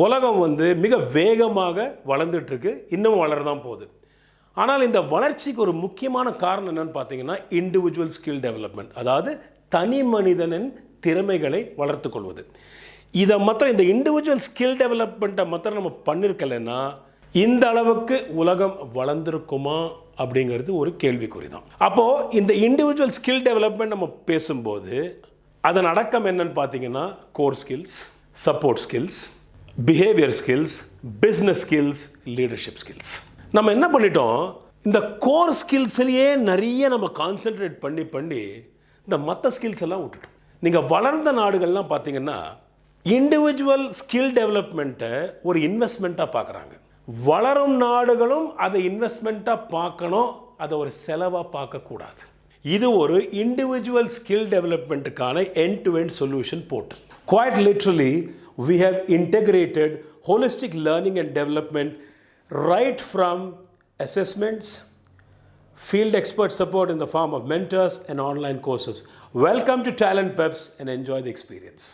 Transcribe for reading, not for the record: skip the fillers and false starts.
உலகம் மிக வேகமாக வளர்ந்துட்டு இருக்கு, இன்னும் வளரதான் போகுது. ஆனால் இந்த வளர்ச்சிக்கு ஒரு முக்கியமான காரணம் என்னன்னு பார்த்தீங்கன்னா இண்டிவிஜுவல் ஸ்கில் டெவலப்மெண்ட், அதாவது தனி மனிதனின் திறமைகளை வளர்த்து கொள்வது. இதை மாத்திரம் இந்த இண்டிவிஜுவல் ஸ்கில் டெவலப்மெண்ட்டை மாத்திரம் நம்ம பண்ணியிருக்கலைன்னா இந்த அளவுக்கு உலகம் வளர்ந்துருக்குமா அப்படிங்கிறது ஒரு கேள்விக்குறி தான். அப்போது இந்த இண்டிவிஜுவல் ஸ்கில் டெவலப்மெண்ட் நம்ம பேசும்போது அதன் அடக்கம் என்னன்னு பார்த்தீங்கன்னா core skills, support skills, behaviour skills, business skills, leadership skills. நம்ம என்ன பண்ணிட்டோம், இந்த கோர் ஸ்கில்ஸ்லேயே நிறைய நம்ம கான்சென்ட்ரேட் பண்ணி இந்த மற்ற ஸ்கில்ஸ் எல்லாம் விட்டுட்டோம். நீங்கள் வளர்ந்த நாடுகள்லாம் பார்த்தீங்கன்னா இண்டிவிஜுவல் ஸ்கில் டெவலப்மெண்ட்டை ஒரு இன்வெஸ்ட்மெண்ட்டாக பார்க்குறாங்க. வளரும் நாடுகளும் அதை இன்வெஸ்ட்மெண்ட்டாக பார்க்கணும், அதை ஒரு செலவாக பார்க்கக்கூடாது. இது ஒரு இண்டிவிஜுவல் ஸ்கில் டெவலப்மெண்ட்டுக்கான end to end solution portal. Quite literally, we have integrated holistic learning and development right from assessments, field expert support in the form of mentors and online courses. Welcome to Talentpepz and enjoy the experience.